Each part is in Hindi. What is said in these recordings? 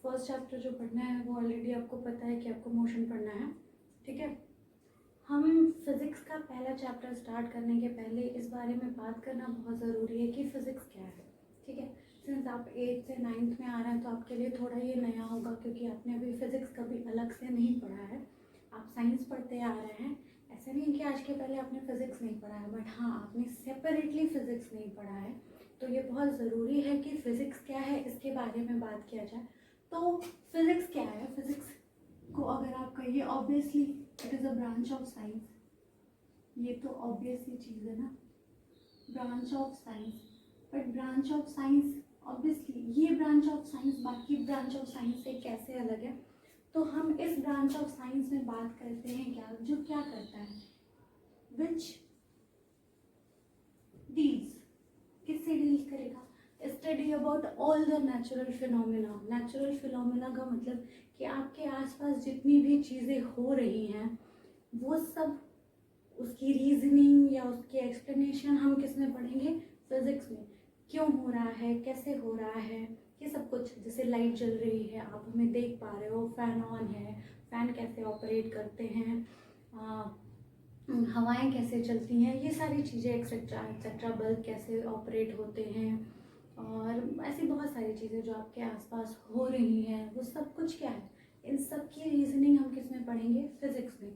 फर्स्ट चैप्टर जो पढ़ना है वो ऑलरेडी आपको पता है कि आपको मोशन पढ़ना है, ठीक है। हम फिज़िक्स का पहला चैप्टर स्टार्ट करने के पहले इस बारे में बात करना बहुत ज़रूरी है कि फ़िज़िक्स क्या है, ठीक है। सिंस आप 8th से 9th में आ रहे हैं तो आपके लिए थोड़ा ये नया होगा, क्योंकि आपने अभी फ़िज़िक्स कभी अलग से नहीं पढ़ा है, आप साइंस पढ़ते आ रहे हैं। ऐसा नहीं है कि आज के पहले आपने फ़िज़िक्स नहीं पढ़ा है, बट हाँ, आपने सेपरेटली फ़िज़िक्स नहीं पढ़ा है। तो ये बहुत ज़रूरी है कि फ़िज़िक्स क्या है इसके बारे में बात किया जाए। तो फिज़िक्स क्या है? फिज़िक्स को अगर आप कहिए, obviously it is a branch of science. ये तो ऑब्वियसली चीज़ है ना, branch of science. But branch of science, obviously ये ब्रांच ऑफ साइंस बाकी ब्रांच ऑफ साइंस से कैसे अलग है? तो हम इस ब्रांच ऑफ साइंस में बात करते हैं क्या, जो क्या करता है, विच डील्स, किससे डील करेगा? Study about all the natural phenomena. Natural phenomena का मतलब कि आपके आसपास जितनी भी चीज़ें हो रही हैं वो सब, उसकी रीजनिंग या उसकी एक्सप्लेनेशन हम किस में पढ़ेंगे? फिजिक्स में। क्यों हो रहा है, कैसे हो रहा है, ये सब कुछ। जैसे लाइट जल रही है, आप हमें देख पा रहे हो, फैन ऑन है, फैन कैसे ऑपरेट करते हैं, हवाएं कैसे चलती हैं, ये सारी चीज़ें एक्सेट्रा एक्सेट्रा, बल्ब कैसे ऑपरेट होते हैं, और ऐसी बहुत सारी चीज़ें जो आपके आसपास हो रही हैं, वो सब कुछ क्या है? इन सब की रीजनिंग हम किस में पढ़ेंगे? फिजिक्स में।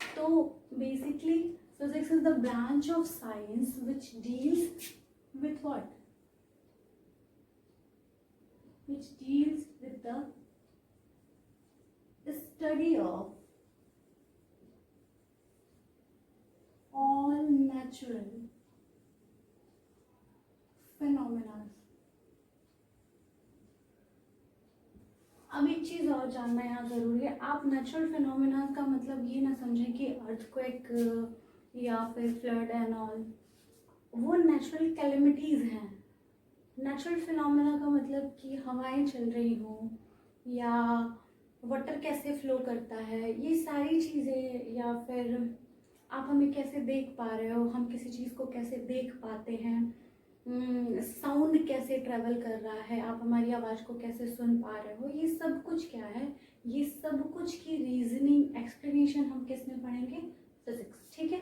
तो basically physics is the branch of science which deals with what? which deals with the study of all natural phenomena. अब एक चीज़ और जानना यहाँ ज़रूरी है, आप नेचुरल फिनोमिना का मतलब ये ना समझें कि अर्थक्वेक या फिर फ्लड एंड ऑल, वो नेचुरल कैलेमिटीज़ हैं। नेचुरल फिनोमिना का मतलब कि हवाएं चल रही हों, या वाटर कैसे फ्लो करता है, ये सारी चीज़ें, या फिर आप हमें कैसे देख पा रहे हो, हम किसी चीज़ को कैसे देख पाते हैं, साउंड कैसे ट्रेवल कर रहा है, आप हमारी आवाज़ को कैसे सुन पा रहे हो, ये सब कुछ क्या है? ये सब कुछ की रीजनिंग एक्सप्लेनेशन हम किस में पढ़ेंगे? फिजिक्स, ठीक है।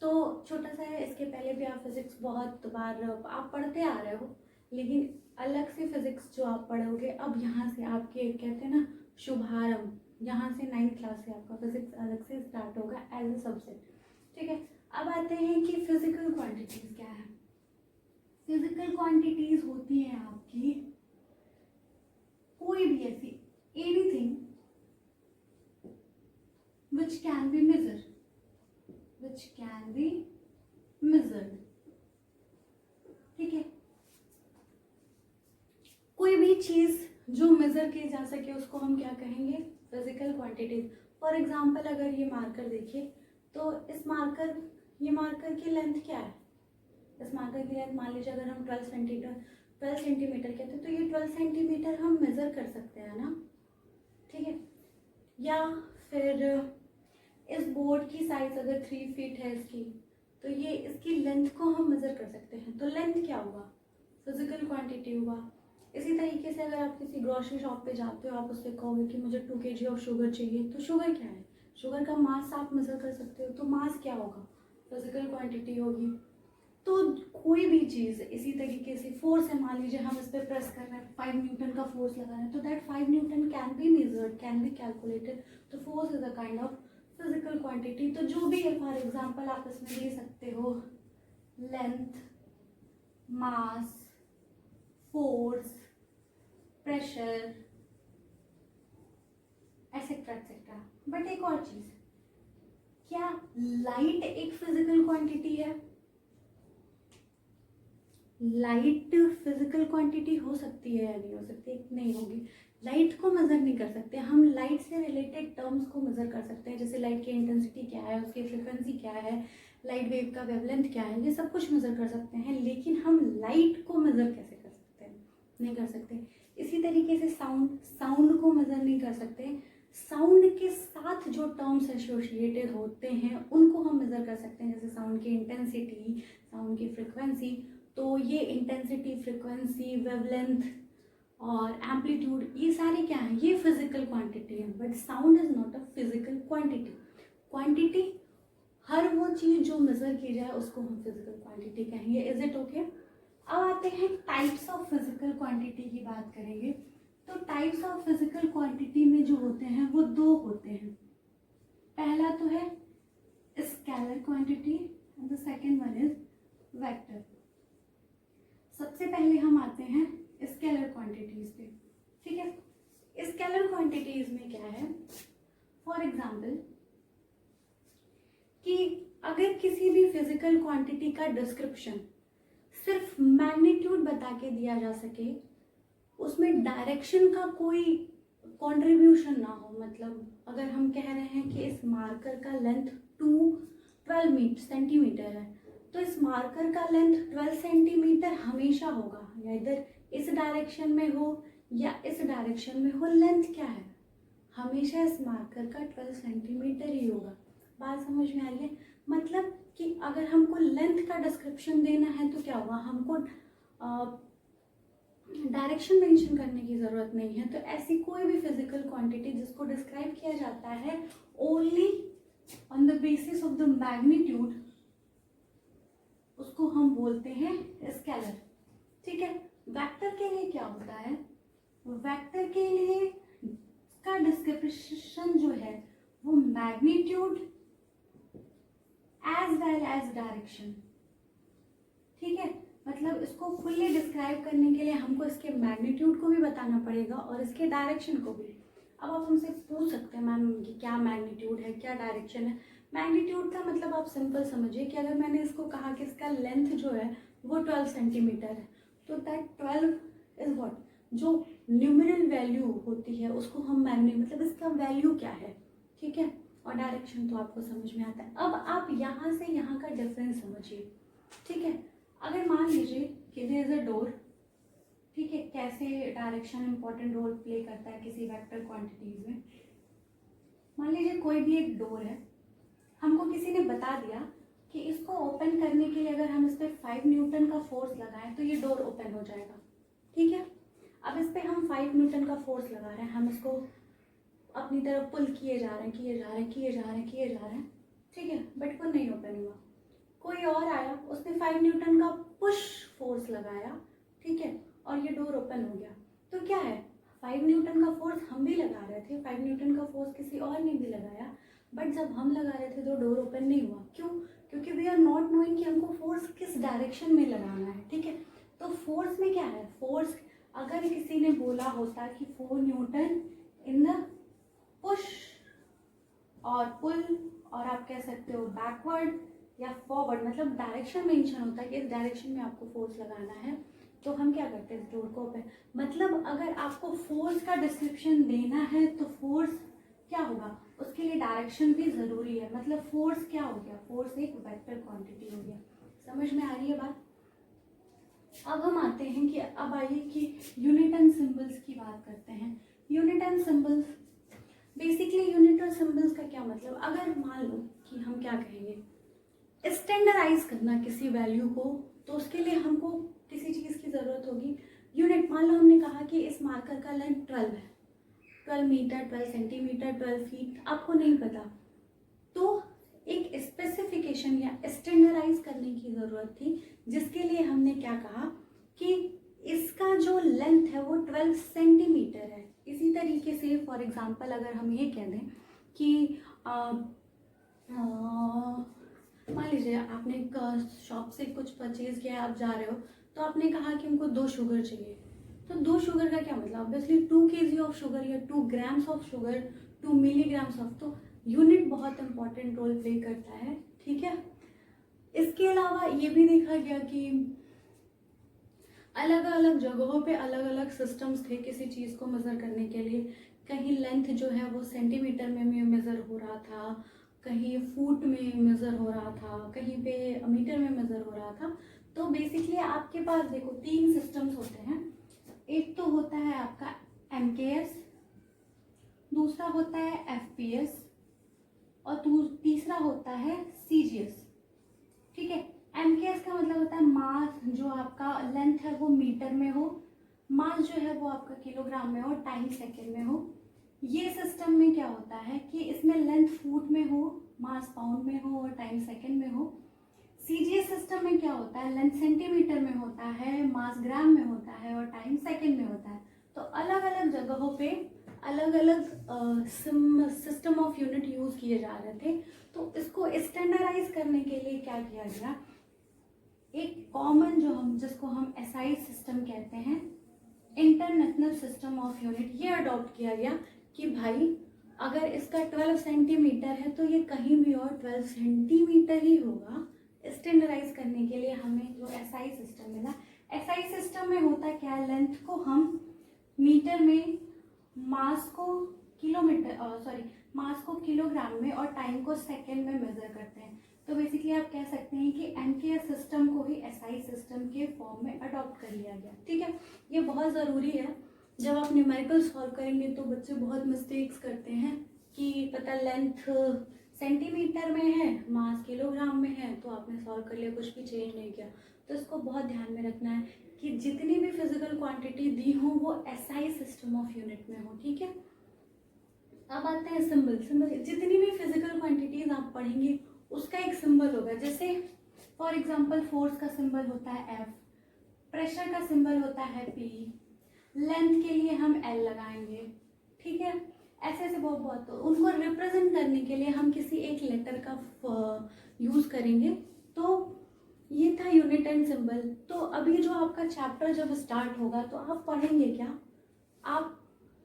तो छोटा सा है, इसके पहले भी आप फिजिक्स बहुत बार आप पढ़ते आ रहे हो, लेकिन अलग से फिजिक्स जो आप पढ़ोगे, अब यहाँ से आपके कहते हैं ना शुभारंभ, यहाँ से 9th क्लास से आपका फिजिक्स अलग से स्टार्ट होगा एज ए सब्जेक्ट, ठीक है। अब आते हैं कि फिजिकल क्वांटिटीज क्या है। फिजिकल क्वांटिटीज होती हैं आपकी कोई भी ऐसी, anything which can be measure, which can be measured, ठीक है। कोई भी चीज जो मेजर की जा सके उसको हम क्या कहेंगे? Physical quantities. फॉर एग्जांपल अगर ये मार्कर देखिए, तो इस मार्कर, ये मार्कर की लेंथ क्या है? इस मार्कर की लेंथ मान लीजिए अगर हम 12 सेंटीमीटर कहते हैं, तो ये 12 सेंटीमीटर हम मेजर कर सकते हैं ना, ठीक है। या फिर इस बोर्ड की साइज अगर 3 फीट है इसकी, तो ये इसकी लेंथ को हम मेजर कर सकते हैं, तो लेंथ क्या हुआ? फिजिकल क्वांटिटी हुआ। इसी तरीके से अगर आप किसी ग्रोसरी शॉप पे जाते हो, आप उससे कहोगे कि मुझे 2 kg ऑफ शुगर चाहिए, तो शुगर क्या है? शुगर का मास आप मेजर कर सकते हो, तो मास क्या होगा? फिजिकल क्वांटिटी होगी। तो कोई भी चीज़ इसी तरीके से, फोर्स है, मान लीजिए हम इस पर प्रेस कर रहे हैं, 5 न्यूटन का फोर्स लगा रहे हैं, तो that 5 newton can be measured, can be calculated. तो force is a kind of physical quantity. तो जो भी है, फॉर एग्जांपल आप इसमें दे सकते हो length, mass, force, pressure, etcetera etcetera. But एक और चीज, क्या लाइट एक फिजिकल क्वांटिटी है? लाइट फिजिकल क्वांटिटी हो सकती है या नहीं हो सकती? नहीं होगी। लाइट को मेजर नहीं कर सकते हम, लाइट से रिलेटेड टर्म्स को मेजर कर सकते हैं, जैसे लाइट की इंटेंसिटी क्या है, उसकी फ्रिक्वेंसी क्या है, लाइट वेव का वेवलेंथ क्या है, ये सब कुछ मेजर कर सकते हैं। लेकिन हम लाइट को मेजर कैसे कर सकते हैं? नहीं कर सकते। इसी तरीके से साउंड को मेजर नहीं कर सकते। साउंड के साथ जो टर्म्स एसोसिएटेड होते हैं उनको हम मेजर कर सकते हैं, जैसे साउंड की इंटेंसिटी, साउंड की फ्रिक्वेंसी। तो ये इंटेंसिटी, फ्रिक्वेंसी, वेवलेंथ और एम्पलीट्यूड, ये सारे क्या हैं, ये फिजिकल क्वांटिटी है, but sound is not a physical quantity. Quantity हर वो चीज़ जो मेजर की जाए उसको हम फिजिकल क्वांटिटी कहेंगे। Is it okay? अब आते हैं टाइप्स ऑफ फिजिकल क्वांटिटी की बात करेंगे। तो टाइप्स ऑफ फिजिकल क्वांटिटी में जो होते हैं वो दो होते हैं। पहला तो है scalar quantity and the second one is vector. सबसे पहले हम आते हैं स्केलर क्वांटिटीज पे, ठीक है। स्केलर क्वांटिटीज में क्या है, फॉर एग्जाम्पल कि अगर किसी भी फिजिकल क्वांटिटी का डिस्क्रिप्शन सिर्फ मैग्नीट्यूड बता के दिया जा सके, उसमें डायरेक्शन का कोई कंट्रीब्यूशन ना हो, मतलब अगर हम कह रहे हैं कि इस मार्कर का लेंथ 12 सेंटीमीटर है, तो इस मार्कर का लेंथ 12 सेंटीमीटर हमेशा होगा, या इधर इस डायरेक्शन में हो या इस डायरेक्शन में हो, लेंथ क्या है, हमेशा इस मार्कर का 12 सेंटीमीटर ही होगा। बात समझ में आ रही है? मतलब कि अगर हमको लेंथ का डिस्क्रिप्शन देना है तो क्या होगा, हमको डायरेक्शन मेंशन करने की ज़रूरत नहीं है। तो ऐसी कोई भी फिजिकल क्वांटिटी जिसको डिस्क्राइब किया जाता है only on the basis of the magnitude, उसको हम बोलते हैं स्केलर, ठीक है। वेक्टर के लिए क्या होता है, वेक्टर के लिए का डिस्क्रिप्शन जो है वो magnitude as well as direction, ठीक है। मतलब इसको फुल्ली डिस्क्राइब करने के लिए हमको इसके मैग्नीट्यूड को भी बताना पड़ेगा और इसके डायरेक्शन को भी। अब आप हमसे पूछ सकते हैं मैम कि क्या मैग्नीट्यूड है, क्या डायरेक्शन है। मैग्नीट्यूड का मतलब आप सिंपल समझिए कि अगर मैंने इसको कहा कि इसका लेंथ जो है वो 12 सेंटीमीटर है, तो दैट 12 इज व्हाट, जो न्यूमेरल वैल्यू होती है उसको हम मतलब इसका वैल्यू क्या है, ठीक है। और डायरेक्शन तो आपको समझ में आता है। अब आप यहाँ से यहाँ का डिफरेंस समझिए, ठीक है। अगर मान लीजिए कि देयर इज अ डोर, ठीक है, कैसे डायरेक्शन इंपॉर्टेंट रोल प्ले करता है किसी वेक्टर क्वांटिटीज में। मान लीजिए कोई भी एक डोर है, हमको किसी ने बता दिया कि इसको ओपन करने के लिए अगर हम इस पर 5 न्यूटन का फोर्स लगाएं तो ये डोर ओपन हो जाएगा, ठीक है। अब इस पर हम 5 न्यूटन का फोर्स लगा रहे हैं, हम इसको अपनी तरफ पुल किए जा रहे हैं, किए जा रहे हैं, किए जा रहे हैं, किए जा रहे हैं, ठीक है, बट वो नहीं ओपन हुआ। कोई और आया, उसने 5 न्यूटन का पुश फोर्स लगाया, ठीक है, और ये डोर ओपन हो गया। तो क्या है, 5 न्यूटन का फोर्स हम भी लगा रहे थे, 5 न्यूटन का फोर्स किसी और ने भी लगाया, बट जब हम लगा रहे थे तो डोर ओपन नहीं हुआ। क्यों? क्योंकि वी आर नॉट नोइंग कि हमको फोर्स किस डायरेक्शन में लगाना है, ठीक है। तो फोर्स में क्या है, फोर्स अगर किसी ने बोला होता कि 4 न्यूटन इन द पुश और पुल, और आप कह सकते हो बैकवर्ड या फॉरवर्ड, मतलब डायरेक्शन मेंशन होता है कि इस डायरेक्शन में आपको फोर्स लगाना है, तो हम क्या करते हैं, इस डोर को ओपन। मतलब अगर आपको फोर्स का डिस्क्रिप्शन देना है तो फोर्स क्या होगा, उसके लिए डायरेक्शन भी ज़रूरी है। मतलब फोर्स क्या हो गया, फोर्स एक वेक्टर क्वांटिटी हो गया। समझ में आ रही है बात? अब हम आते हैं कि अब आइए कि यूनिट एंड सिंबल्स की बात करते हैं। Unit and symbols, basically unit और सिंबल्स का क्या मतलब, अगर मान लो कि हम क्या कहेंगे, स्टैंडर्डाइज करना किसी वैल्यू को, तो उसके लिए हमको किसी चीज़ की ज़रूरत होगी, यूनिट। मान लो हमने कहा कि इस मार्कर का लेंथ 12 है, 12 मीटर, 12 सेंटीमीटर, 12 फीट, आपको नहीं पता, तो एक स्पेसिफिकेशन या स्टैंडर्डाइज करने की ज़रूरत थी, जिसके लिए हमने क्या कहा कि इसका जो लेंथ है वो 12 सेंटीमीटर है। इसी तरीके से फॉर एग्जांपल अगर हम ये कह दें कि मान लीजिए आपने शॉप से कुछ परचेज किया, आप जा रहे हो, तो आपने कहा कि हमको 2 शुगर चाहिए, तो 2 शुगर का क्या मतलब, ऑब्वियसली 2 kg ऑफ शुगर या 2 grams of sugar, 2 milligrams of, तो यूनिट बहुत इंपॉर्टेंट रोल प्ले करता है, ठीक है। इसके अलावा ये भी देखा गया कि अलग अलग जगहों पे अलग अलग सिस्टम्स थे किसी चीज़ को मेज़र करने के लिए। कहीं लेंथ जो है वो सेंटीमीटर में मेज़र हो रहा था, कहीं फुट में मेज़र हो रहा था, कहीं पे मीटर में मेज़र हो रहा था। तो बेसिकली आपके पास देखो 3 सिस्टम्स होते हैं। एक तो होता है आपका MKS, दूसरा होता है FPS, और तीसरा होता है CGS, ठीक है। MKS का मतलब होता है मास, जो आपका लेंथ है वो मीटर में हो, मास जो है वो आपका किलोग्राम में हो, टाइम सेकेंड में हो। ये सिस्टम में क्या होता है कि इसमें लेंथ फुट में हो, मास पाउंड में हो और टाइम सेकेंड में हो। सीजीएस सिस्टम में क्या होता है, लेंथ सेंटीमीटर में होता है, मास ग्राम में होता है और टाइम सेकेंड में होता है। तो अलग अलग जगहों पे अलग अलग सिस्टम ऑफ यूनिट यूज किए जा रहे थे। तो इसको स्टैंडर्डाइज करने के लिए क्या किया गया, एक कॉमन जिसको हम एसआई सिस्टम कहते हैं, इंटरनेशनल सिस्टम ऑफ यूनिट, ये अडॉप्ट किया गया कि भाई अगर इसका 12 सेंटीमीटर है तो ये कहीं भी और 12 सेंटीमीटर ही होगा। स्टैंडर्डाइज करने के लिए हमें जो एसआई सिस्टम मिला, एसआई सिस्टम में होता क्या, लेंथ को हम मीटर में, मास को मास को किलोग्राम में और टाइम को सेकेंड में मेजर करते हैं। तो बेसिकली आप कह सकते हैं कि एमकेएस सिस्टम को ही एसआई सिस्टम के फॉर्म में अडॉप्ट कर लिया गया। ठीक है, ये बहुत ज़रूरी है। जब आप न्यूमेरिकल सॉल्व करेंगे तो बच्चे बहुत मिस्टेक्स करते हैं कि पता लेंथ सेंटीमीटर में है, मास किलोग्राम में है, तो आपने सॉल्व कर लिया, कुछ भी चेंज नहीं किया। तो इसको बहुत ध्यान में रखना है कि जितनी भी फिजिकल क्वांटिटी दी हो वो एसआई सिस्टम ऑफ यूनिट में हो। ठीक है, अब आते हैं सिंबल। जितनी भी फिजिकल क्वांटिटीज आप पढ़ेंगे उसका एक सिंबल होगा। जैसे फॉर एग्जांपल फोर्स का सिंबल होता है एफ, प्रेशर का सिंबल होता है पी, लेंथ के लिए हम एल लगाएंगे। ठीक है, ऐसे ऐसे बहुत तो उनको रिप्रेजेंट करने के लिए हम किसी एक लेटर का यूज करेंगे। तो ये था यूनिट एंड सिंबल। तो अभी जो आपका चैप्टर जब स्टार्ट होगा तो आप पढ़ेंगे क्या, आप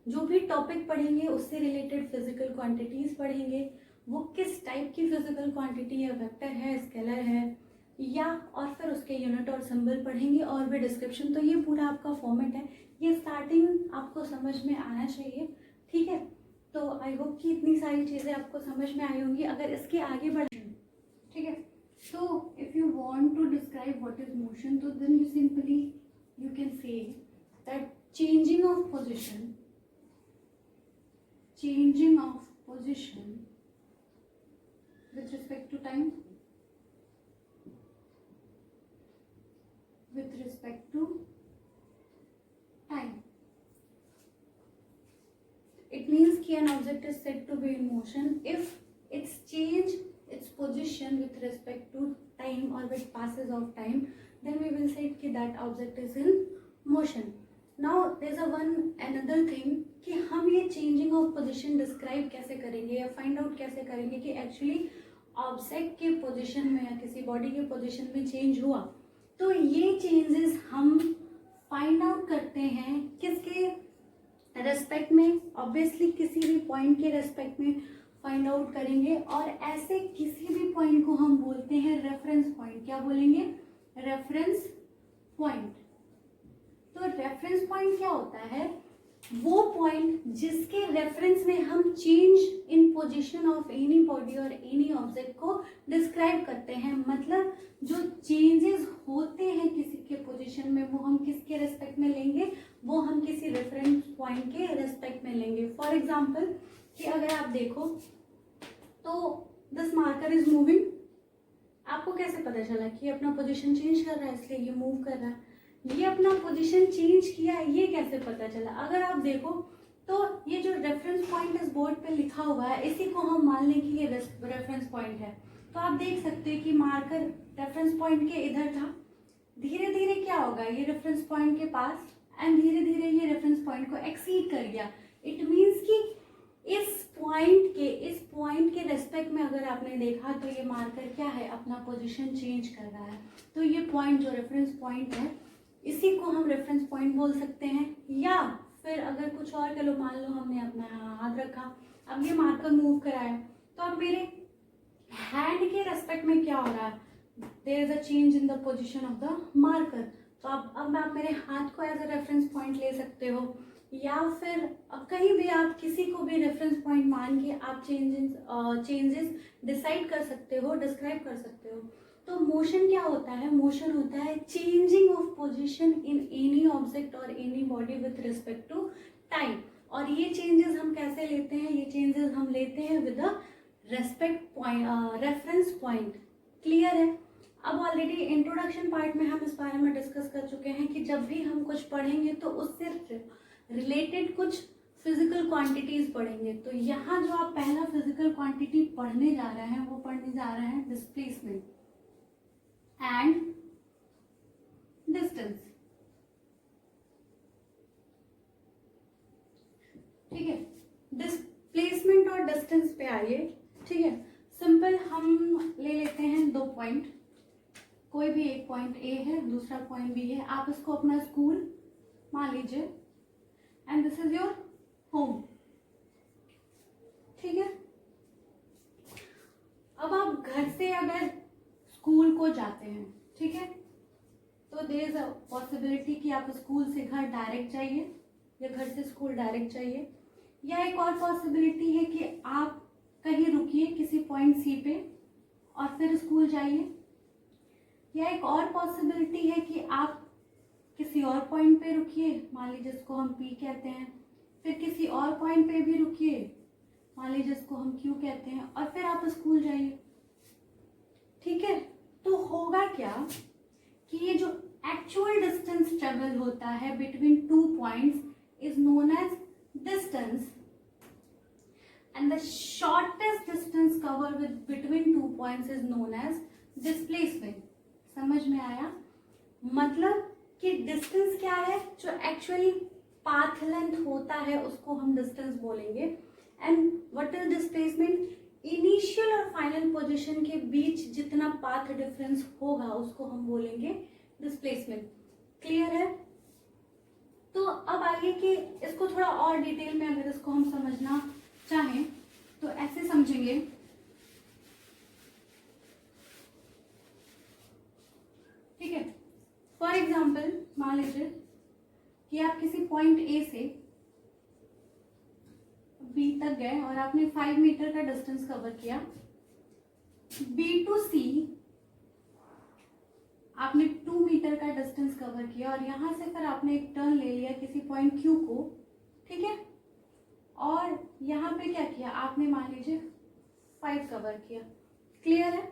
जो भी टॉपिक पढ़ेंगे उससे रिलेटेड फिजिकल क्वांटिटीज पढ़ेंगे। वो किस टाइप की फिजिकल क्वांटिटी है, वेक्टर है, स्केलर है, या और फिर उसके यूनिट और सिंबल पढ़ेंगे और भी डिस्क्रिप्शन। तो ये पूरा आपका फॉर्मेट है, ये स्टार्टिंग आपको समझ में आना चाहिए। ठीक है, तो आई होप कि इतनी सारी चीज़ें आपको समझ में आई होंगी। अगर इसके आगे बढ़, ठीक है, so if you want to describe what is motion, so then you simply you can say that changing of position with respect to time, it means कि an object is said to be in motion if its change its position with respect to time or with passes of time, then we will say कि that object is in motion. Now there is another thing कि हम ये changing of position describe कैसे करेंगे या find out कैसे करेंगे कि actually ऑब्जेक्ट के पोजीशन में या किसी बॉडी के पोजीशन में चेंज हुआ। तो ये चेंजेस हम फाइंड आउट करते हैं किसके रेस्पेक्ट में, ऑब्वियसली किसी भी पॉइंट के रेस्पेक्ट में फाइंड आउट करेंगे। और ऐसे किसी भी पॉइंट को हम बोलते हैं रेफरेंस पॉइंट। क्या बोलेंगे, रेफरेंस पॉइंट। तो रेफरेंस पॉइंट क्या होता है, वो पॉइंट जिसके रेफरेंस में हम change in position of any body और एनी ऑब्जेक्ट को डिस्क्राइब करते हैं। मतलब जो चेंजेस होते हैं किसी के पोजीशन में वो हम किसके रेस्पेक्ट में लेंगे, वो हम किसी रेफरेंस पॉइंट के रेस्पेक्ट में लेंगे। फॉर एग्जांपल कि अगर आप देखो तो दिस मार्कर इज मूविंग, आपको कैसे पता चला कि अपना पोजीशन चेंज कर रहा है इसलिए ये मूव कर रहा है। ये अपना पोजीशन चेंज किया ये कैसे पता चला, अगर आप देखो तो ये जो रेफरेंस पॉइंट इस बोर्ड पे लिखा हुआ है इसी को हम मान लें कि ये रेफरेंस पॉइंट है। तो आप देख सकते हैं कि मार्कर रेफरेंस पॉइंट के इधर था, धीरे धीरे क्या होगा ये रेफरेंस पॉइंट के पास एंड धीरे धीरे ये रेफरेंस पॉइंट को एक्सीड कर गया। इट मीन्स कि इस पॉइंट के रेस्पेक्ट में अगर आपने देखा तो ये मार्कर क्या है, अपना पोजीशन चेंज कर रहा है। तो ये पॉइंट जो रेफरेंस पॉइंट है इसी को हम रेफरेंस पॉइंट बोल सकते हैं। या फिर अगर कुछ और कर लो, मान लो हमने अपना हाथ रखा, अब ये मार्कर मूव कराया तो अब मेरे हैंड के रेस्पेक्ट में क्या हो रहा है, there is a change in the position of the marker. तो अब आप मेरे हाथ को एज अ रेफरेंस पॉइंट ले सकते हो, या फिर कहीं भी आप किसी को भी रेफरेंस पॉइंट मान के आप चेंजेस डिसाइड कर सकते हो, डिस्क्राइब कर सकते हो। तो मोशन क्या होता है, मोशन होता है changing of position in any object और any body with respect to time. और ये चेंजेस हम कैसे लेते हैं, ये चेंजेस हम लेते हैं with the respect point, reference point. Clear है। अब ऑलरेडी इंट्रोडक्शन पार्ट में हम इस बारे में डिस्कस कर चुके हैं कि जब भी हम कुछ पढ़ेंगे तो उससे रिलेटेड कुछ फिजिकल क्वांटिटीज पढ़ेंगे। तो यहाँ जो आप पहला फिजिकल क्वांटिटी पढ़ने जा रहे हैं वो पढ़ने जा रहे हैं डिस्प्लेसमेंट एंड डिस्टेंस। ठीक है, डिस्प्लेसमेंट और डिस्टेंस पे आइए। ठीक है, सिंपल हम ले लेते हैं 2 पॉइंट, कोई भी एक पॉइंट ए है, दूसरा पॉइंट बी है। आप इसको अपना स्कूल मान लीजिए and this is your home. ठीक है, अब आप घर से अगर स्कूल को जाते हैं, ठीक है, तो देयर इज अ पॉसिबिलिटी कि आप स्कूल से घर डायरेक्ट जाइए या घर से स्कूल डायरेक्ट जाइए, या एक और पॉसिबिलिटी है कि आप कहीं रुकिए किसी पॉइंट सी पे और फिर स्कूल जाइए, या एक और पॉसिबिलिटी है कि आप किसी और पॉइंट पे रुकिए, मान लीजिए जिसको हम पी कहते हैं, फिर किसी और पॉइंट पे भी रुकिए, मान लीजिए जिसको हम क्यू कहते हैं, और फिर आप स्कूल जाइए। ठीक है, तो होगा क्या कि ये जो एक्चुअल डिस्टेंस ट्रेवल होता है between 2 points is known as distance, and the shortest distance covered with between 2 points is known as displacement। समझ में आया? मतलब कि डिस्टेंस क्या है, जो एक्चुअली पाथ लेंथ होता है उसको हम डिस्टेंस बोलेंगे, and what is displacement, initial और फाइनल पोजीशन के बीच जितना पाथ डिफरेंस होगा उसको हम बोलेंगे डिस्प्लेसमेंट। क्लियर है? तो अब आगे कि इसको थोड़ा और डिटेल में अगर इसको हम समझना चाहें तो ऐसे समझेंगे। ठीक है, फॉर एग्जाम्पल मान लीजिए कि आप किसी पॉइंट ए से बी तक गए और आपने 5 मीटर का डिस्टेंस कवर किया। बी टू सी आपने 2 मीटर का डिस्टेंस कवर किया और यहां से फिर आपने एक टर्न ले लिया किसी पॉइंट क्यू को। ठीक है, और यहाँ पे क्या किया आपने, मान लीजिए 5 कवर किया। क्लियर है?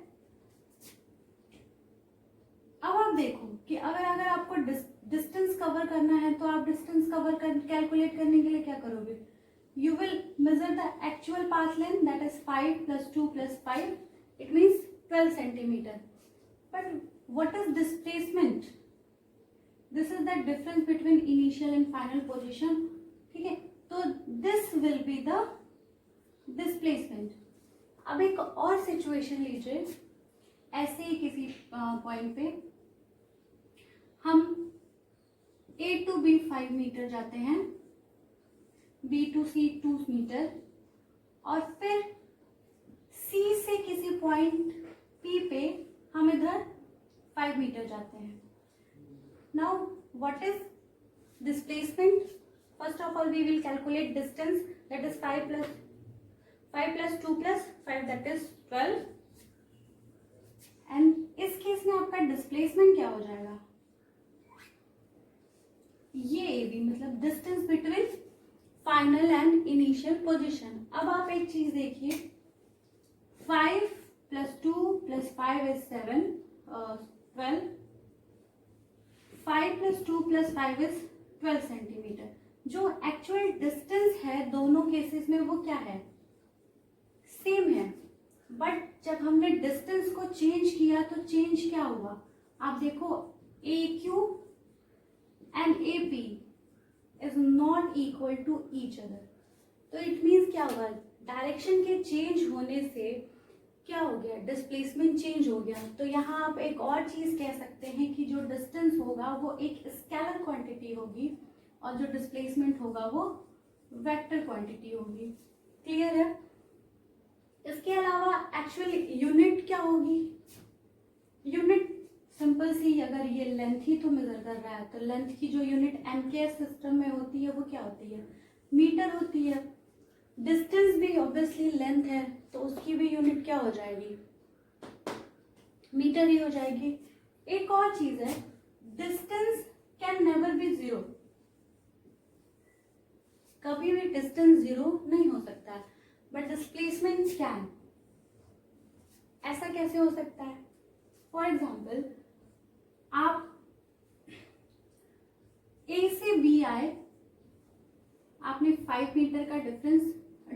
अब आप देखो कि अगर आपको डिस्टेंस कवर करना है तो आप डिस्टेंस कवर कैलकुलेट करने के लिए क्या करोगे, you will measure the actual path length, that is 5 + 2 + 5, it means 12 centimetre. But what is displacement? This is the difference between initial and final position। ठीक है, तो this will be the displacement। अब एक और सिचुएशन लीजिए, ऐसे ही किसी पॉइंट पे हम A to B 5 मीटर जाते हैं, B to C 2 मीटर, और फिर C से किसी पॉइंट P पे हम इधर 5 मीटर जाते हैं। Now what is displacement? First of all we will calculate distance, that is 5 + 2 + 5, that is 12, and इस केस में आपका डिस्प्लेसमेंट क्या हो जाएगा, ये AB मतलब distance between final and initial position. अब आप एक चीज देखिए, 5 + 2 + 5 is 7, 12, 5 + 2 + 5 is 12 सेंटीमीटर। जो एक्चुअल डिस्टेंस है दोनों केसेस में वो क्या है, सेम है, बट जब हमने डिस्टेंस को चेंज किया तो चेंज क्या हुआ, आप देखो AQ and AP is not equal to each other। तो इट मीन्स क्या होगा, डायरेक्शन के चेंज होने से क्या हो गया, डिस्प्लेसमेंट चेंज हो गया। तो यहाँ आप एक और चीज कह सकते हैं कि जो डिस्टेंस होगा वो एक स्केलर क्वांटिटी होगी और जो डिस्प्लेसमेंट होगा वो वेक्टर क्वांटिटी होगी। क्लियर है? इसके अलावा एक्चुअल यूनिट क्या होगी, यूनिट सिंपल सी, अगर ये लेंथ ही तो मेजर कर रहा है तो लेंथ की जो यूनिट MKS सिस्टम में होती है वो क्या होती है, मीटर होती है। डिस्टेंस भी ऑब्वियसली लेंथ है तो उसकी भी यूनिट क्या हो जाएगी, मीटर ही हो जाएगी। एक और चीज है, डिस्टेंस कैन नेवर बी 0, कभी भी डिस्टेंस 0 नहीं हो सकता है, बट डिस्प्लेसमेंट कैन। ऐसा कैसे हो सकता है, फॉर एग्जाम्पल आप ए से बी आए, आपने 5 मीटर का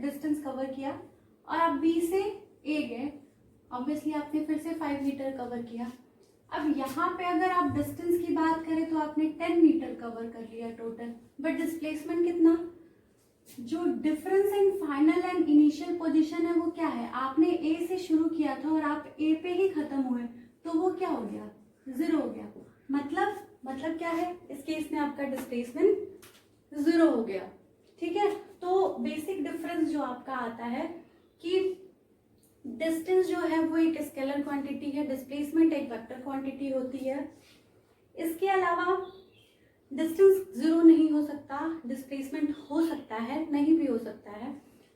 डिस्टेंस कवर किया, और आप बी से ए गए, ऑब्वियसली आपने फिर से 5 मीटर कवर किया। अब यहाँ पे अगर आप डिस्टेंस की बात करें तो आपने 10 मीटर कवर कर लिया टोटल, बट डिस्प्लेसमेंट कितना? जो difference in final and initial position है वो क्या है? आपने ए से शुरू किया था और आप ए पे ही खत्म हुए, तो वो क्या हो गया? 0 हो गया। मतलब क्या है? इस केस में आपका डिस्प्लेसमेंट 0 हो गया। ठीक है, तो बेसिक डिफरेंस जो आपका आता है कि डिस्टेंस जो है वो एक स्केलर क्वांटिटी है, डिस्प्लेसमेंट एक वेक्टर क्वांटिटी होती है। इसके अलावा डिस्टेंस 0 नहीं हो सकता, डिस्प्लेसमेंट हो सकता है, नहीं भी हो सकता है।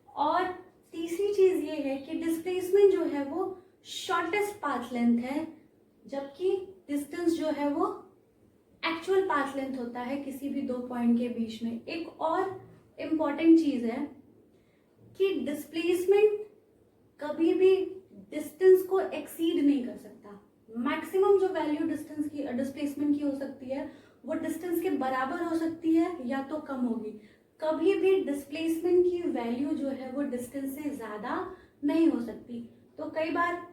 और तीसरी चीज ये है कि डिस्प्लेसमेंट जो है वो शॉर्टेस्ट पाथ लेंथ है, जबकि डिस्टेंस जो है वो एक्चुअल पाथ लेंथ होता है किसी भी दो पॉइंट के बीच में। एक और इम्पॉर्टेंट चीज है कि डिस्प्लेसमेंट कभी भी डिस्टेंस को एक्सीड नहीं कर सकता। मैक्सिमम जो वैल्यू डिस्टेंस की डिस्प्लेसमेंट की हो सकती है वो डिस्टेंस के बराबर हो सकती है या तो कम होगी। कभी भी डिस्प्लेसमेंट की वैल्यू जो है वो डिस्टेंस से ज्यादा नहीं हो सकती। तो कई बार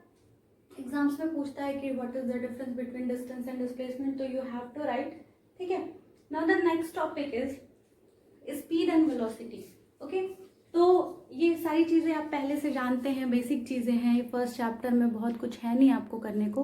एग्जाम्स में पूछता है कि what is the difference between distance and displacement, तो यू हैव टू राइट। ठीक है, now the next topic is speed and velocity. Okay, तो ये सारी चीजें आप पहले से जानते हैं, बेसिक चीजें हैं, फर्स्ट चैप्टर में बहुत कुछ है नहीं आपको करने को।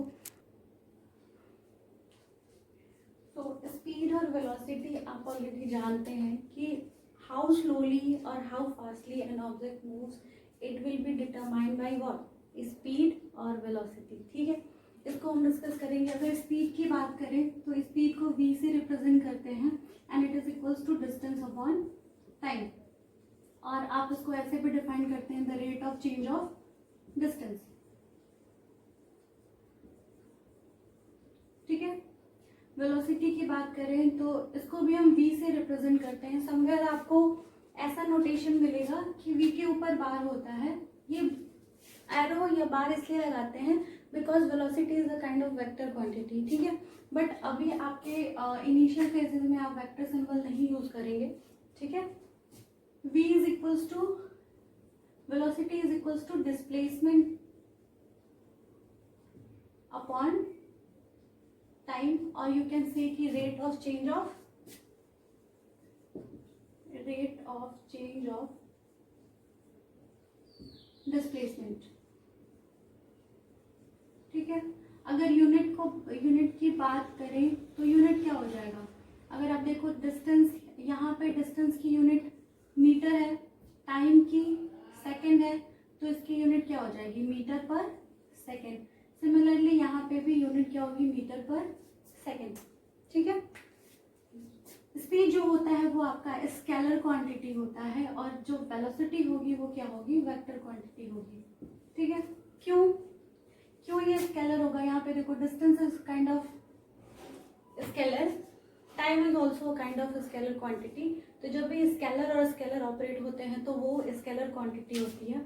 तो स्पीड और वेलोसिटी आप ऑलरेडी जानते हैं कि हाउ स्लोली और how fastly an object moves, it will be determined by what? Speed और वेलोसिटी। ठीक है, इसको हम डिस्कस करेंगे। अगर स्पीड की बात करें तो स्पीड को v से रिप्रेजेंट करते हैं and it is equals to distance upon time, और आप इसको ऐसे भी डिफाइन करते हैं, the rate of change of distance. ठीक है, वेलोसिटी की बात करें तो इसको भी हम v से रिप्रेजेंट करते हैं। समवेयर आपको ऐसा नोटेशन मिलेगा कि v के ऊपर बार होता है। ये एरो या बार इसलिए लगाते हैं because velocity is a kind of vector quantity. ठीक है, बट अभी आपके इनिशियल फेजेस में आप वेक्टर सिंबल नहीं यूज करेंगे। ठीक है, v is equals to velocity is equals to displacement upon time, और यू कैन से कि rate of change of displacement. ठीक है, अगर यूनिट की बात करें तो यूनिट क्या हो जाएगा? अगर आप देखो डिस्टेंस, यहाँ पे डिस्टेंस की यूनिट मीटर है, टाइम की सेकंड है, तो इसकी यूनिट क्या हो जाएगी? मीटर पर सेकंड। सिमिलरली यहाँ पे भी यूनिट क्या होगी? मीटर पर सेकंड। ठीक है, स्पीड जो होता है वो आपका स्केलर क्वांटिटी होता है, और जो वेलोसिटी होगी वो क्या होगी? वेक्टर क्वांटिटी होगी। ठीक है, क्यों ये स्केलर होगा? यहाँ पे देखो distance is kind of scalar, time is also kind of scalar quantity. तो जब भी स्केलर और स्केलर ऑपरेट होते हैं तो वो स्केलर क्वांटिटी होती है।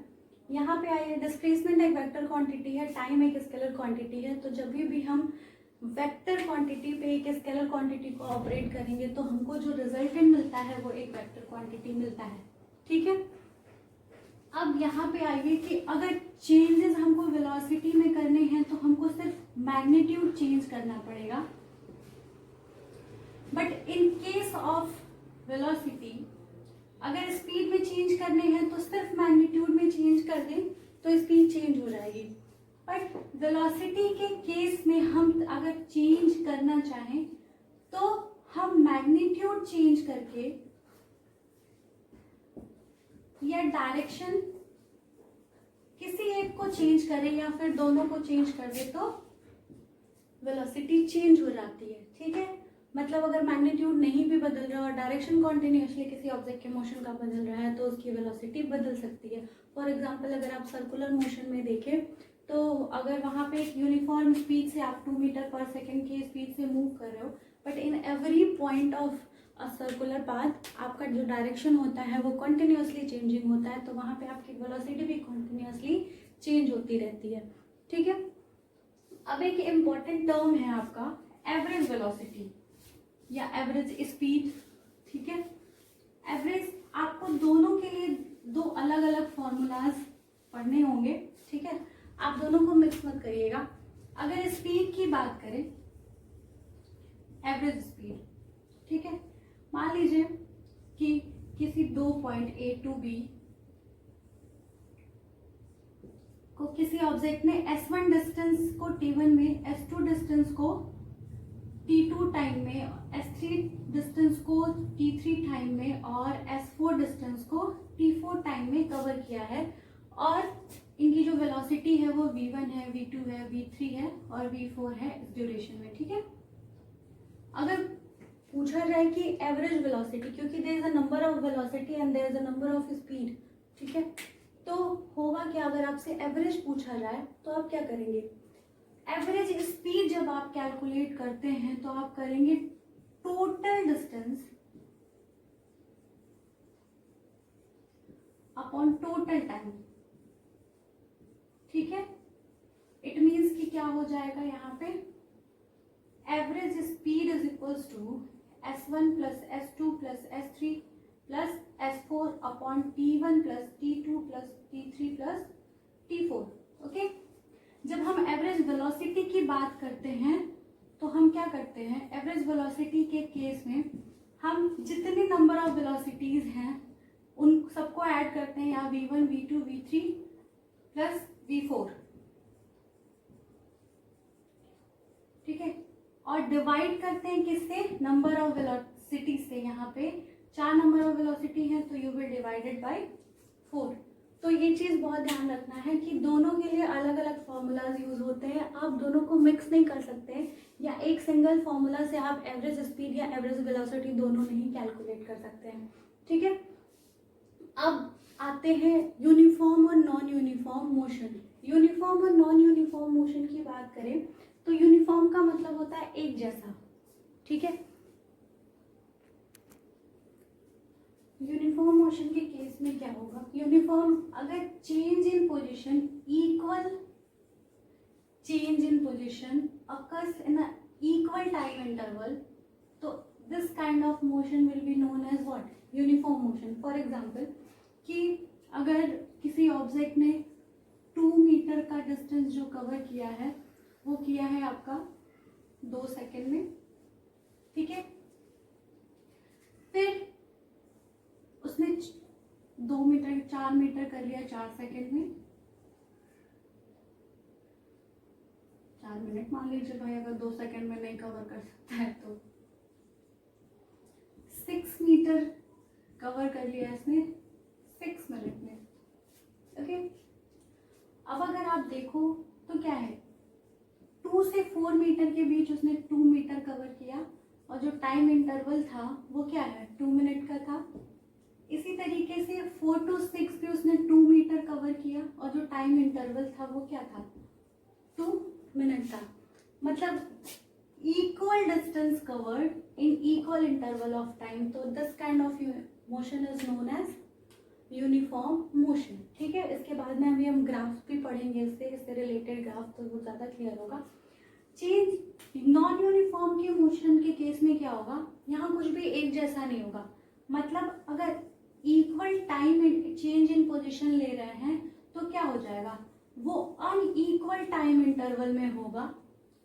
यहाँ पे आइए, डिस्प्लेसमेंट एक वेक्टर क्वांटिटी है, टाइम एक स्केलर क्वांटिटी है। तो जब भी हम वेक्टर क्वांटिटी पे एक स्केलर क्वांटिटी को ऑपरेट करेंगे तो हमको जो रिजल्टेंट मिलता है वो एक वेक्टर क्वांटिटी मिलता है। ठीक है, अब यहाँ पे आइए कि अगर चेंजेस हमको वेलोसिटी में करने हैं तो हमको सिर्फ मैग्नीट्यूड चेंज करना पड़ेगा, but in case of velocity अगर स्पीड में चेंज करने हैं तो सिर्फ मैग्नीट्यूड में चेंज कर दें तो स्पीड चेंज हो जाएगी। बट वेलोसिटी के केस में हम अगर चेंज करना चाहें तो हम मैग्नीट्यूड चेंज करके या डायरेक्शन किसी एक को चेंज करें या फिर दोनों को चेंज कर दे तो वेलोसिटी चेंज हो जाती है। ठीक है, मतलब अगर मैग्नीट्यूड नहीं भी बदल रहा और डायरेक्शन कॉन्टिन्यूसली किसी ऑब्जेक्ट के मोशन का बदल रहा है तो उसकी वेलोसिटी बदल सकती है। फॉर एग्जांपल अगर आप सर्कुलर मोशन में देखें तो अगर वहाँ पे एक यूनिफॉर्म स्पीड से आप 2 मीटर पर सेकेंड की स्पीड से मूव कर रहे हो, but in every point of a circular path आपका जो डायरेक्शन होता है वो कंटिन्यूसली चेंजिंग होता है, तो वहाँ पे आपकी वेलोसिटी भी कंटिन्यूसली चेंज होती रहती है। ठीक है, अब एक इम्पॉर्टेंट टर्म है आपका एवरेज वेलोसिटी या एवरेज स्पीड, ठीक है। एवरेज आपको दोनों के लिए दो अलग अलग फॉर्मूलाज पढ़ने होंगे, ठीक है। आप दोनों को मिक्स मत करिएगा। अगर स्पीड की बात करें, एवरेज स्पीड, ठीक है, मान लीजिए कि किसी 2 पॉइंट A टू B को किसी ऑब्जेक्ट ने S1 डिस्टेंस को T1 में, S2 डिस्टेंस को T2 टाइम में, S3 डिस्टेंस को T3 टाइम में और S4 डिस्टेंस को T4 टाइम में कवर किया है, और इनकी जो वेलोसिटी है वो V1 है, V2 है, V3 है और V4 है इस ड्यूरेशन में, ठीक है। अगर पूछा जाए कि एवरेज वेलोसिटी, क्योंकि there is a number of velocity and there is a number of speed, ठीक है, तो होगा क्या अगर आपसे एवरेज पूछा जाए तो आप क्या करेंगे। एवरेज स्पीड जब आप कैलकुलेट करते हैं तो आप करेंगे total distance upon total time, ठीक है। इट मीन्स कि क्या हो जाएगा यहाँ पे, average speed is equals to S1 plus S2 plus S3 plus S4 upon T1 plus T2 plus T3 plus T4, okay. जब हम एवरेज वेलोसिटी की बात करते हैं तो हम क्या करते हैं, एवरेज वेलोसिटी के केस में हम जितने नंबर ऑफ वेलोसिटीज हैं उन सबको ऐड करते हैं, या V1 V2 V3 plus V4, ठीक है, और डिवाइड करते हैं किससे, नंबर ऑफ वेलोसिटी से। यहाँ पे 4 नंबर ऑफ वेलोसिटी है तो यू विल डिवाइडेड बाय 4। तो ये चीज बहुत ध्यान रखना है कि दोनों के लिए अलग अलग फॉर्मूलाज यूज होते हैं, आप दोनों को मिक्स नहीं कर सकते, या एक सिंगल फॉर्मूला से आप एवरेज स्पीड या एवरेज वेलोसिटी दोनों नहीं कैलकुलेट कर सकते हैं, ठीक है। अब आते हैं यूनिफॉर्म और नॉन यूनिफॉर्म मोशन। यूनिफॉर्म और नॉन यूनिफॉर्म मोशन की बात करें तो यूनिफॉर्म का मतलब होता है एक जैसा, ठीक है। यूनिफॉर्म मोशन के केस में क्या होगा, यूनिफॉर्म अगर change in position, equal change in position occurs in a equal time interval, तो this kind of motion will be known as what, uniform motion। For example कि अगर किसी ऑब्जेक्ट ने 2 मीटर का डिस्टेंस जो कवर किया है वो किया है आपका 2 सेकेंड में, ठीक है। फिर उसने 2 मीटर 4 मीटर कर लिया 4 सेकेंड में, 4 मिनट मान लीजिए भाई, अगर 2 सेकेंड में नहीं कवर कर सकता है तो 6 मीटर कवर कर लिया इसने 6 मिनट में, ओके। अब अगर आप देखो तो क्या है, 2 से 4 मीटर के बीच उसने 2 मीटर कवर किया, और जो टाइम इंटरवल था वो क्या है, 2 मिनट का था। इसी तरीके से 4 to 6 भी उसने 2 मीटर कवर किया, और जो टाइम इंटरवल था वो क्या था, 2 मिनट था। मतलब equal distance covered in equal interval of time, तो this kind of motion is known as uniform motion, ठीक है। इसके बाद में अभी हम ग्राफ भी पढ़ेंगे, इससे रिलेटेड ग्राफ, तो वो ज़्यादा क्लियर होगा। चेंज नॉन यूनिफॉर्म के मोशन के केस में क्या होगा, यहाँ कुछ भी एक जैसा नहीं होगा। मतलब अगर equal time change in position ले रहे हैं तो क्या हो जाएगा, वो अनइक्वल टाइम इंटरवल में होगा,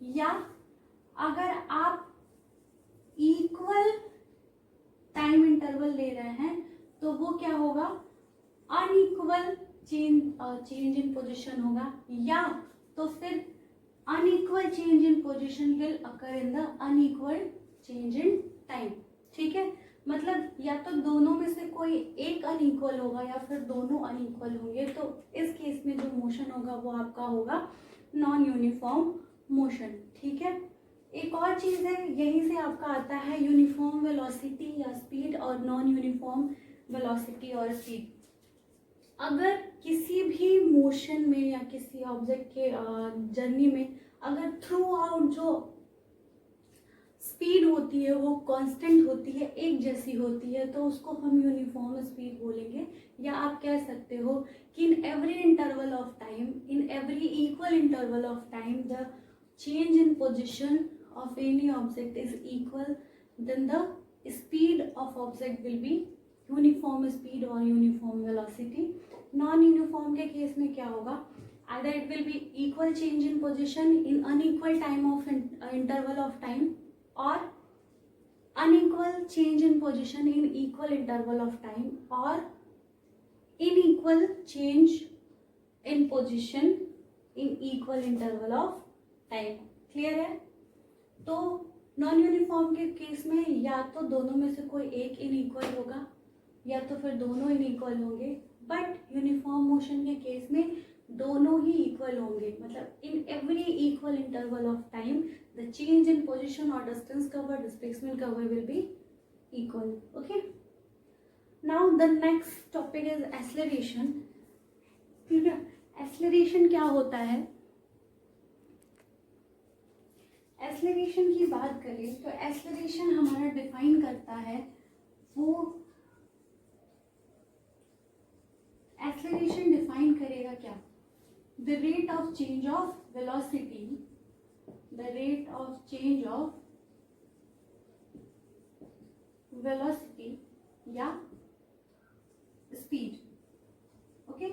या अगर आप इक्वल टाइम इंटरवल ले रहे हैं तो वो क्या होगा, अनइक्वल चेंज इन पोजीशन होगा, या तो फिर unequal change in position will occur in the unequal change in time, ठीक है। मतलब या तो दोनों में से कोई एक अनइक्वल होगा या फिर दोनों अनइक्वल होंगे, तो इस केस में जो मोशन होगा वो आपका होगा नॉन यूनिफॉर्म मोशन, ठीक है। एक और चीज़ है, यहीं से आपका आता है यूनिफॉर्म वेलोसिटी या स्पीड और नॉन यूनिफॉर्म वेलोसिटी और स्पीड। अगर किसी भी मोशन में या किसी ऑब्जेक्ट के जर्नी में अगर थ्रू आउट जो स्पीड होती है वो कांस्टेंट होती है, एक जैसी होती है, तो उसको हम यूनिफॉर्म स्पीड बोलेंगे। या आप कह सकते हो कि in every interval of time, in every equal interval of time, the change in position of any object is equal, then the speed of object will be uniform speed or uniform velocity. Non uniform के केस में क्या होगा, either it will be equal change in position in unequal time of interval of time, or unequal change in position in equal interval of time, or unequal change in position in equal interval of time. Clear है? तो नॉन यूनिफॉर्म के केस में या तो दोनों में से कोई एक इनइक्वल होगा या तो फिर दोनों इनइक्वल होंगे, बट यूनिफॉर्म मोशन के केस में दोनों ही इक्वल होंगे. मतलब in every equal interval of time the change in position और distance cover, displacement cover will be equal. Okay, now the next topic is acceleration. ठीक है, एक्सेलरेशन क्या होता है? एक्सेलरेशन की बात करें तो एक्सेलरेशन हमारा डिफाइन करता है, वो एक्सेलरेशन डिफाइन करेगा क्या? The rate of change of velocity, the rate of change of velocity या स्पीड. ओके,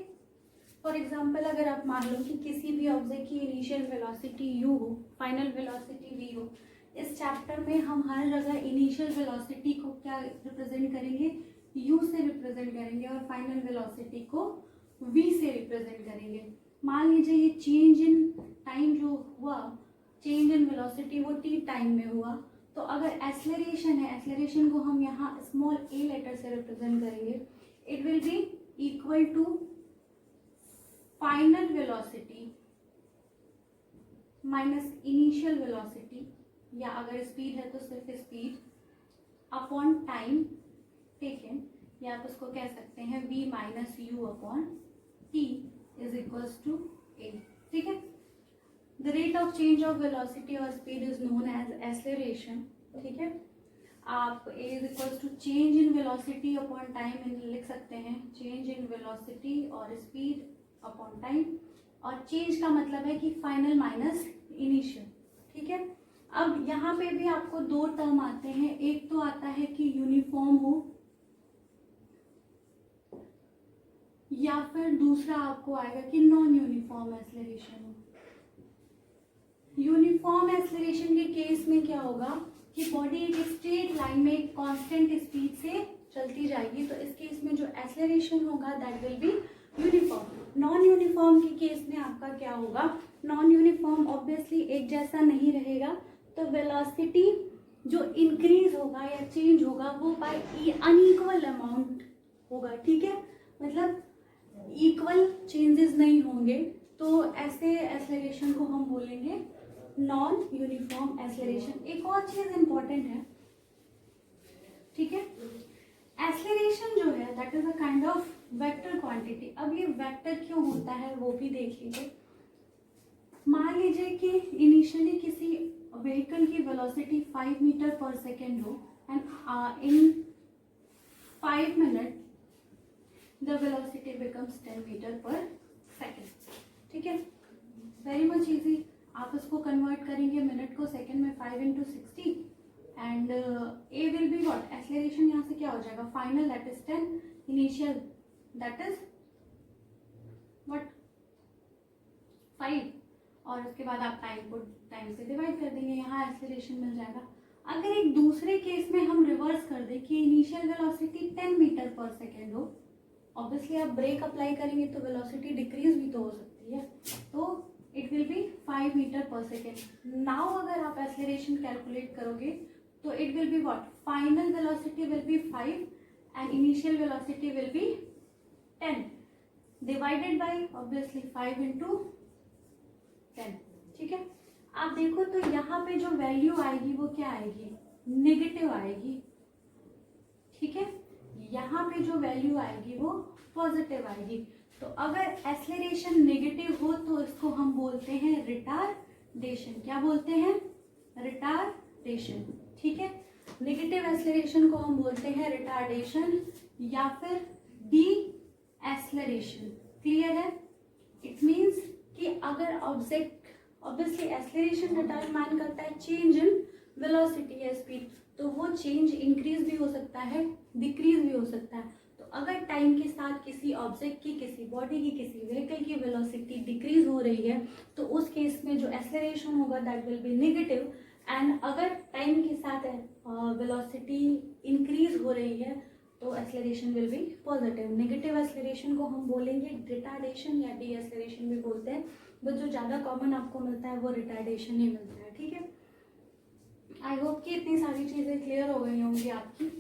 फॉर एग्जाम्पल अगर आप मान लो कि किसी भी ऑब्जेक्ट की इनिशियल वेलोसिटी u हो, फाइनल वेलोसिटी v हो, इस चैप्टर में हम हर जगह इनिशियल वेलोसिटी को क्या रिप्रेजेंट करेंगे? u से रिप्रेजेंट करेंगे और फाइनल वेलोसिटी को v से रिप्रेजेंट करेंगे. मान लीजिए ये चेंज इन टाइम जो हुआ, चेंज इन वेलोसिटी वो t टाइम में हुआ, तो अगर एक्सेलरेशन है, एक्सेलरेशन को हम यहाँ स्मॉल a लेटर से रिप्रेजेंट करेंगे, it will be equal to final velocity minus initial velocity, या अगर स्पीड है तो सिर्फ स्पीड अपॉन टाइम टेकन, या आप उसको कह सकते हैं v minus u upon t is equals to a. ठीक है, the rate of change of velocity और speed is known as acceleration. ठीक है, आप a is equals to change in velocity upon time लिख सकते हैं, चेंज इन वेलोसिटी और स्पीड अपॉन टाइम, और चेंज का मतलब है कि फाइनल माइनस इनिशियल. ठीक है, अब यहाँ पे भी आपको दो टर्म आते हैं, एक तो आता है कि यूनिफॉर्म हो, या फिर दूसरा आपको आएगा कि नॉन यूनिफॉर्म एक्सेलरेशन हो. यूनिफॉर्म एक्सेलरेशन के केस में क्या होगा कि बॉडी एक स्ट्रेट लाइन में एक कांस्टेंट स्पीड से चलती जाएगी, तो इस केस में जो एक्सेलरेशन होगा that will be uniform. Non uniform के केस में आपका क्या होगा? नॉन यूनिफॉर्म ऑब्वियसली एक जैसा नहीं रहेगा, तो वेलोसिटी जो इंक्रीज होगा या चेंज होगा वो बाय अनइक्वल अमाउंट होगा. ठीक है, मतलब इक्वल चेंजेस नहीं होंगे, तो ऐसे एक्सेलरेशन को हम बोलेंगे नॉन यूनिफॉर्म एक्सेलरेशन. एक और चीज इंपॉर्टेंट है, ठीक है, एक्सेलरेशन जो है that is a kind of vector quantity. अब ये वेक्टर क्यों होता है वो भी देख लीजिए. मान लीजिए कि इनिशियली किसी व्हीकल की वेलोसिटी 5 मीटर पर सेकेंड हो, and in 5 minute the velocity becomes 10 meter per second. ठीक है, वेरी मच इजी. आप इसको कन्वर्ट करेंगे मिनट को सेकेंड में, 5 into 60, and a will be what? Acceleration यहाँ से क्या हो जाएगा? Final that is 10, initial that is what? 5, और उसके बाद आप टाइम को टाइम से डिवाइड कर देंगे, यहाँ एक्सेलरेशन मिल जाएगा. अगर एक दूसरे केस में हम रिवर्स कर दें कि initial velocity 10 meter per second हो, ऑब्वियसली आप ब्रेक अप्लाई करेंगे तो वेलोसिटी डिक्रीज भी तो हो सकती है, तो it will B 5 meter per second. Now अगर आप एक्सेलरेशन कैलकुलेट करोगे तो it will be what? Final velocity will be 5 and initial velocity will be 10 divided by obviously 5 into 10. ठीक है, आप देखो तो यहाँ पे जो वैल्यू आएगी वो क्या आएगी? नेगेटिव आएगी. ठीक है, यहाँ पे जो वैल्यू आएगी वो पॉजिटिव आएगी. तो अगर एक्सेलरेशन नेगेटिव हो तो इसको हम बोलते हैं रिटार्डेशन. क्या बोलते हैं? रिटार्डेशन. ठीक है, नेगेटिव एक्सेलरेशन को हम बोलते हैं रिटार्डेशन या फिर डी एक्सेलरेशन. क्लियर है? इट मीन्स कि अगर ऑब्वियसली एक्सेलरेशन डिटरमाइन करता है चेंज इन वेलोसिटी या स्पीड, तो वो चेंज इंक्रीज भी हो सकता है, डिक्रीज भी हो सकता है। तो अगर टाइम के साथ किसी ऑब्जेक्ट की, किसी बॉडी की, किसी व्हीकल की वेलोसिटी डिक्रीज हो रही है तो उस केस में जो एक्सेलरेशन होगा that will be negative. And अगर टाइम के साथ वेलोसिटी इंक्रीज हो रही है तो acceleration will be positive. Negative acceleration को हम बोलेंगे रिटार्डेशन या डी एक्सेलरेशन भी बोलते हैं, बट जो ज़्यादा कॉमन आपको मिलता है वो रिटार्डेशन ही मिलता है। ठीक है, आई होप कि इतनी सारी चीज़ें क्लियर हो गई होंगी आपकी।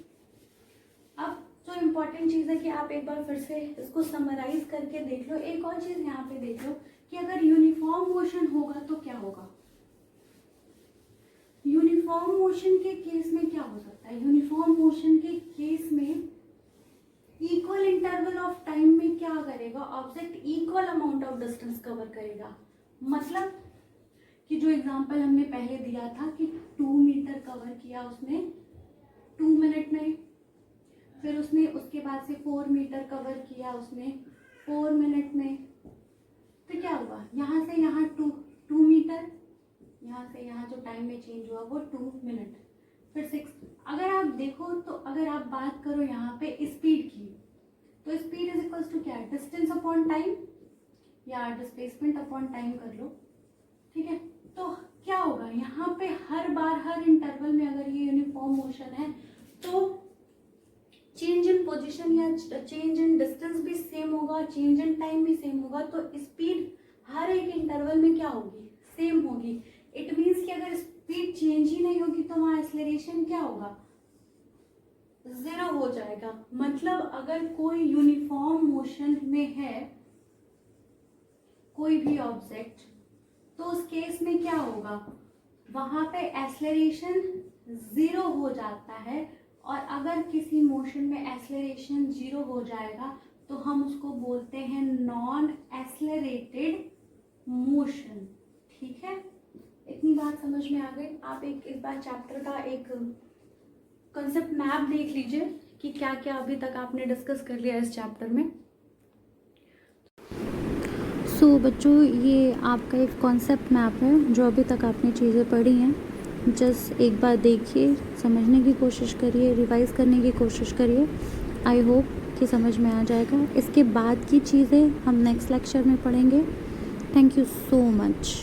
अब जो इम्पोर्टेंट चीज़ है कि आप एक बार फिर से इसको समराइज करके देख लो। एक और चीज़ यहाँ पे देख लो कि अगर यूनिफॉर्म मोशन होगा तो क्या होगा। यूनिफॉर्म मोशन के केस में क्या हो सकता है, यूनिफॉर्म मोशन के केस में इक्वल इंटरवल ऑफ टाइम में क्या करेगा, object equal amount of distance cover करेगा। मतलब कि जो एग्जांपल हमने पहले दिया था कि 2 मीटर कवर किया उसने 2 मिनट में, फिर उसने उसके बाद से 4 मीटर कवर किया उसने 4 मिनट में, तो क्या हुआ, यहाँ से यहाँ 2 मीटर, यहाँ से यहाँ जो टाइम में चेंज हुआ वो 2 मिनट, फिर 6। अगर आप देखो तो अगर आप बात करो यहाँ पे स्पीड की, तो स्पीड इज इक्वल्स टू क्या है, डिस्टेंस अपॉन टाइम या डिस्प्लेसमेंट अपॉन टाइम कर लो। ठीक है, तो क्या होगा यहाँ पे हर बार हर इंटरवल में अगर ये यूनिफॉर्म मोशन है तो चेंज इन पोजीशन या चेंज इन डिस्टेंस भी सेम होगा, चेंज इन टाइम भी सेम होगा, तो स्पीड हर एक इंटरवल में क्या होगी, सेम होगी। इट मीन्स कि अगर स्पीड चेंज ही नहीं होगी तो वहाँ एक्सेलरेशन क्या होगा, 0 हो जाएगा। मतलब अगर कोई यूनिफॉर्म मोशन में है कोई भी ऑब्जेक्ट तो उस केस में क्या होगा, वहां पे एक्सेलरेशन 0 हो जाता है। और अगर किसी मोशन में एक्सेलरेशन 0 हो जाएगा तो हम उसको बोलते हैं नॉन एक्सेलरेटेड मोशन। ठीक है, इतनी बात समझ में आ गई। आप इस बार चैप्टर का एक कंसेप्ट मैप देख लीजिए कि क्या क्या अभी तक आपने डिस्कस कर लिया इस चैप्टर में। सो बच्चों, ये आपका एक कॉन्सेप्ट मैप है जो अभी तक आपने चीज़ें पढ़ी हैं। जस्ट एक बार देखिए, समझने की कोशिश करिए, रिवाइज करने की कोशिश करिए। आई होप कि समझ में आ जाएगा। इसके बाद की चीज़ें हम नेक्स्ट लेक्चर में पढ़ेंगे। Thank you so much.